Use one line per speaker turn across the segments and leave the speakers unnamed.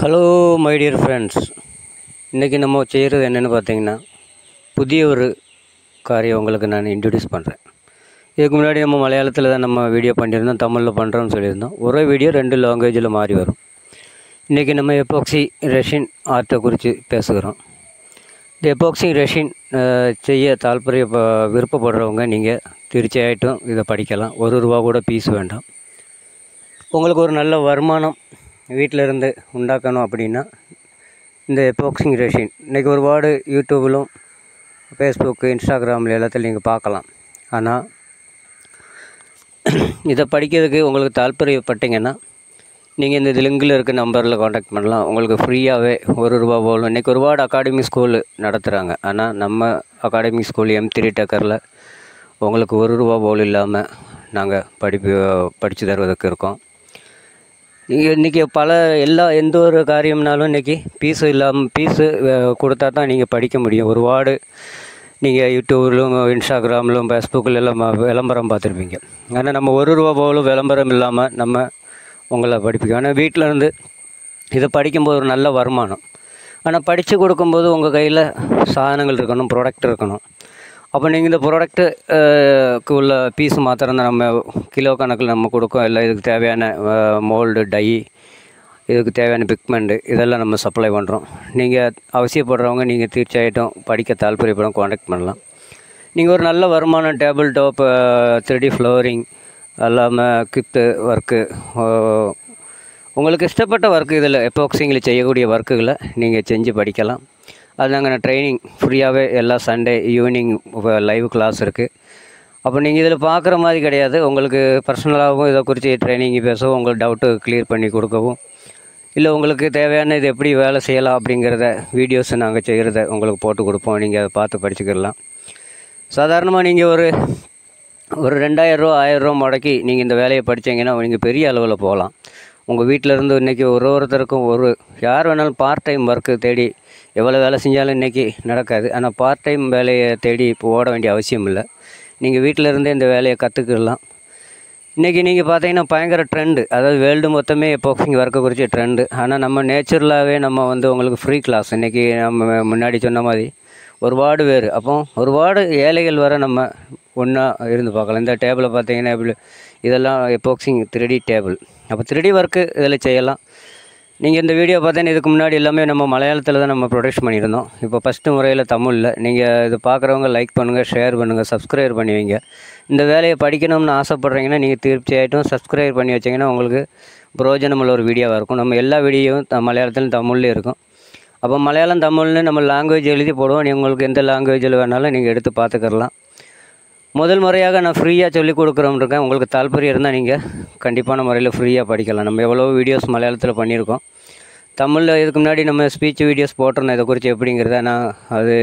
Hello my dear friends, இன்றைக்கி நம்ம செய்கிறது என்னென்னு பார்த்தீங்கன்னா, புதிய ஒரு காரியம் உங்களுக்கு நான் இன்ட்ரடியூஸ் பண்ணுறேன். இதுக்கு முன்னாடி நம்ம மலையாளத்தில் தான் நம்ம வீடியோ பண்ணியிருந்தோம், தமிழில் பண்ணுறோம்னு சொல்லியிருந்தோம். ஒரே வீடியோ 2 லாங்குவேஜில் மாறி வரும். இன்றைக்கி நம்ம எபாக்சி ரெசின் ஆர்ட்டை குறித்து பேசுகிறோம். இந்த எபாக்சி ரெசின் செய்ய விருப்பப்படுறவங்க நீங்கள் தீர்ச்சியாயிட்டும் இதை படிக்கலாம். ₹1 கூட பீஸ் வேண்டாம். உங்களுக்கு ஒரு நல்ல வருமானம் வீட்டில் இருந்து உண்டாக்கணும் அப்படின்னா இந்த எபாக்சி ரெசின் இன்றைக்கி ஒருபாடு யூடியூபிலும் ஃபேஸ்புக்கு இன்ஸ்டாகிராமில் எல்லாத்தையும் நீங்கள் பார்க்கலாம். ஆனால் இதை படிக்கிறதுக்கு உங்களுக்கு தாற்பயப்பட்டீங்கன்னா நீங்கள் இந்த லிங்கில் இருக்க நம்பரில் காண்டாக்ட் பண்ணலாம். உங்களுக்கு ஃப்ரீயாகவே ₹1 போலும். இன்றைக்கி ஒருபாடு அகாடமி ஸ்கூலு நடத்துகிறாங்க. ஆனால் நம்ம அகாடமி ஸ்கூல் M3 டெக்கரில் உங்களுக்கு ₹1 போல் இல்லாமல் நாங்கள் படித்து தருவதற்கு இருக்கோம். இன்றைக்கி எந்த ஒரு காரியம்னாலும் இன்றைக்கி பீஸு கொடுத்தா தான் நீங்கள் படிக்க முடியும். ஒருபாடு நீங்கள் யூடியூப்லும் இன்ஸ்டாகிராமிலும் ஃபேஸ்புக்கில் எல்லாம் விளம்பரம் பார்த்துருப்பீங்க. ஆனால் நம்ம ₹1 போலும் விளம்பரம் இல்லாமல் நம்ம உங்களை படிப்பிக்கும். ஆனால் வீட்டில் இருந்து இதை படிக்கும்போது ஒரு நல்ல வருமானம். ஆனால் படித்து கொடுக்கும்போது உங்கள் கையில் சாதனங்கள் இருக்கணும், ப்ராடக்ட் இருக்கணும். அப்போ நீங்கள் இந்த ப்ராடக்ட்டுக்கு உள்ள பீஸ் மாத்திரம் தான் நம்ம கிலோ கணக்கில் நம்ம கொடுக்கோம். இல்லை இதுக்கு தேவையான மோல்டு, டை, இதுக்கு தேவையான பிக்மெண்ட்டு இதெல்லாம் நம்ம சப்ளை பண்ணுறோம். நீங்கள் அவசியப்படுறவங்க நீங்கள் தீர்ச்சியாயிட்டும் படிக்க தாற்பயப்படும் காண்டாக்ட் பண்ணலாம். நீங்கள் ஒரு நல்ல வருமானம் டேபிள் டாப், 3D ஃப்ளோரிங் எல்லாமல் கிஃப்ட்டு ஒர்க்கு, உங்களுக்கு இஷ்டப்பட்ட ஒர்க்கு இதில் எபாக்சிங்கில் செய்யக்கூடிய ஒர்க்குகளை நீங்கள் செஞ்சு படிக்கலாம். அது நாங்கள் ட்ரைனிங் ஃப்ரீயாகவே எல்லா சண்டே ஈவினிங் லைவ் கிளாஸ் இருக்குது. அப்போ நீங்கள் இதில் பார்க்குற மாதிரி கிடையாது. உங்களுக்கு பர்சனலாகவும் இதை குறித்து ட்ரைனிங் பேசவும், உங்களுக்கு டவுட்டு கிளியர் பண்ணி கொடுக்கவும், இல்லை உங்களுக்கு தேவையான இது எப்படி வேலை செய்யலாம் அப்படிங்கிறத வீடியோஸ் நாங்கள் செய்கிறத உங்களுக்கு போட்டு கொடுப்போம். நீங்கள் அதை பார்த்து படிச்சுக்கிடலாம். சாதாரணமாக நீங்கள் ஒரு ₹2000 ₹1000 முடக்கி நீங்கள் இந்த வேலையை படித்தீங்கன்னா நீங்கள் பெரிய அளவில் போகலாம். உங்கள் வீட்டில் இருந்து இன்றைக்கி ஒருத்தருக்கும் யார் வேணாலும் பார்ட் டைம் ஒர்க்கு தேடி எவ்வளோ வேலை செஞ்சாலும் இன்றைக்கி நடக்காது. ஆனால் பார்ட் டைம் வேலையை தேடி இப்போ ஓட வேண்டிய அவசியம் இல்லை. நீங்கள் வீட்டில் இருந்தே இந்த வேலையை கற்றுக்கிடலாம். இன்றைக்கி நீங்கள் பார்த்தீங்கன்னா பயங்கர ட்ரெண்டு, அதாவது வேர்ல்டு மொத்தமே எபாக்சிங் ஒர்க்கை குறித்த ட்ரெண்டு. ஆனால் நம்ம நேச்சுரலாகவே நம்ம உங்களுக்கு ஃப்ரீ கிளாஸ் இன்றைக்கி நம்ம முன்னாடி சொன்ன மாதிரி ஒருபாடு பேர், அப்போ ஒருபாடு ஏழைகள் வர நம்ம ஒன்றா இருந்து பார்க்கலாம். இந்த டேபிளை பார்த்தீங்கன்னா இதெல்லாம் எபாக்சிங் 3D டேபிள். அப்போ 3D ஒர்க்கு இதில் செய்யலாம். நீங்கள் இந்த வீடியோ பார்த்தீங்கன்னா இதுக்கு முன்னாடி எல்லாமே நம்ம மலையாளத்தில் தான் நம்ம ப்ரொடக்ஷன் பண்ணியிருந்தோம். இப்போ ஃபஸ்ட்டு முறையில் தமிழில். நீங்கள் இது பார்க்குறவங்க லைக் பண்ணுங்கள், ஷேர் பண்ணுங்கள், சப்ஸ்கிரைப் பண்ணி வைங்க. இந்த வேலையை படிக்கணும்னு ஆசைப்பட்றீங்கன்னா நீங்கள் தீர்ச்சியாயிட்டும் சப்ஸ்கிரைப் பண்ணி வச்சிங்கன்னா உங்களுக்கு பிரயோஜனமுள்ள ஒரு வீடியோவாக இருக்கும். நம்ம எல்லா வீடியோவும் மலையாளத்திலும் தமிழ்லேயும் இருக்கும். அப்போ மலையாளம் தமிழ்னு நம்ம லாங்குவேஜ் எழுதி போடுவோம். உங்களுக்கு எந்த லாங்குவேஜில் வேணாலும் நீங்கள் எடுத்து பார்த்துக்கலாம். முதல் முறையாக நான் ஃப்ரீயாக சொல்லிக் கொடுக்குறோம்ருக்கேன். உங்களுக்கு தாற்பயம் இருந்தால் நீங்கள் கண்டிப்பான முறையில் ஃப்ரீயாக படிக்கலாம். நம்ம எவ்வளோ வீடியோஸ் மலையாளத்தில் பண்ணியிருக்கோம். தமிழில் இதுக்கு முன்னாடி நம்ம ஸ்பீச் வீடியோஸ் போட்டிருந்தோம் இதை குறித்து எப்படிங்கிறத. நான் அது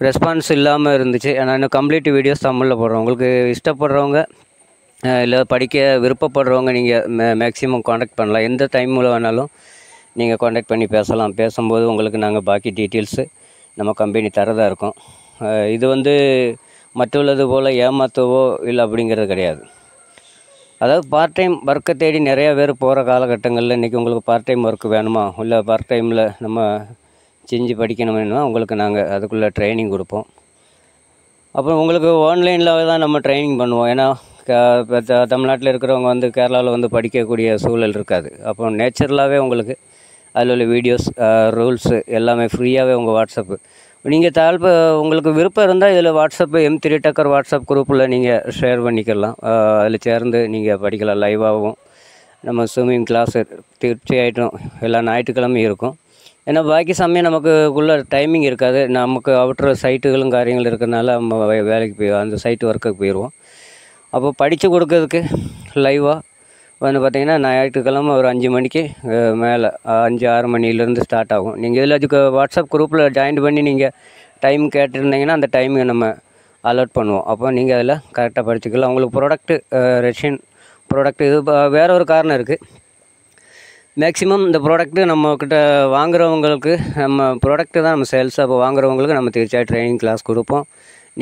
ரெஸ்பான்ஸ் இல்லாமல் இருந்துச்சு. ஆனால் இன்னும் கம்ப்ளீட் வீடியோஸ் தமிழில் போடுறோம். உங்களுக்கு இஷ்டப்படுறவங்க இல்லை படிக்க விருப்பப்படுறவங்க நீங்கள் மேக்ஸிமம் காண்டாக்ட் பண்ணலாம். எந்த டைமில் வேணாலும் நீங்கள் காண்டாக்ட் பண்ணி பேசலாம். பேசும்போது உங்களுக்கு நாங்கள் பாக்கி டீட்டெயில்ஸு நம்ம கம்பெனி தரதாக இருக்கும். இது மற்றுள்ளது போல் ஏமாற்றவோ இல்லை அப்படிங்கிறது கிடையாது. அதாவது பார்ட் டைம் ஒர்க்கை தேடி நிறையா பேர் போகிற காலகட்டங்களில் இன்றைக்கி உங்களுக்கு பார்ட் டைம் ஒர்க்கு வேணுமா, இல்லை பார்ட் டைமில் நம்ம செஞ்சு படிக்கணும்னா உங்களுக்கு நாங்கள் அதுக்குள்ளே ட்ரைனிங் கொடுப்போம். அப்புறம் உங்களுக்கு ஆன்லைனில் தான் நம்ம ட்ரைனிங் பண்ணுவோம். ஏன்னா தமிழ்நாட்டில் இருக்கிறவங்க கேரளாவில் படிக்கக்கூடிய சூழல் இருக்காது. அப்போ நேச்சுரலாகவே உங்களுக்கு அதில் உள்ள வீடியோஸ், ரூல்ஸு எல்லாமே ஃப்ரீயாகவே உங்கள் வாட்ஸ்அப்பு நீங்கள் உங்களுக்கு விருப்பம் இருந்தால் இதில் வாட்ஸ்அப்பு M3 டெக்கர் வாட்ஸ்அப் குரூப்பில் நீங்கள் ஷேர் பண்ணிக்கலாம். அதில் சேர்ந்து நீங்கள் படிக்கலாம். லைவாகவும் நம்ம ஸ்விம்மிங் கிளாஸு தீர்ச்சியாயிட்டும் எல்லா ஞாயிற்றுக்கிழமையும் இருக்கும். ஏன்னா பாக்கி சமயம் நமக்குள்ள டைமிங் இருக்காது. நமக்கு அவுட்டர் சைட்டுகளும் காரியங்கள் இருக்கிறதுனால நம்ம வேலைக்கு அந்த சைட்டு ஒர்க்குக்கு போயிடுவோம். அப்போ படித்து கொடுக்கறதுக்கு லைவாக பார்த்திங்கன்னா ஞாயிற்றுக்கிழமை ஒரு 5 மணிக்கு மேலே 5-6 மணிலேருந்து ஸ்டார்ட் ஆகும். நீங்கள் இதில் அதுக்கு வாட்ஸ்அப் குரூப்பில் ஜாயின் பண்ணி நீங்கள் டைம் கேட்டிருந்தீங்கன்னா அந்த டைமுக்கு நம்ம அலர்ட் பண்ணுவோம். அப்போ நீங்கள் அதில் கரெக்டாக படிச்சுக்கலாம். உங்களுக்கு ப்ராடக்ட்டு ரெசின் ப்ராடக்ட் இது வேறு ஒரு காரணம் இருக்குது. மேக்ஸிமம் இந்த ப்ராடக்ட்டு நம்மக்கிட்ட வாங்குகிறவங்களுக்கு நம்ம ப்ராடக்ட்டு தான் நம்ம சேல்ஸ். அப்போ வாங்குகிறவங்களுக்கு நம்ம தீர்ச்சியாக ட்ரைனிங் கிளாஸ் கொடுப்போம்.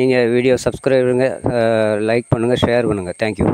நீங்கள் வீடியோ சப்ஸ்கிரைப் பண்ணுங்கள், லைக் பண்ணுங்கள், ஷேர் பண்ணுங்கள். தேங்க்யூ.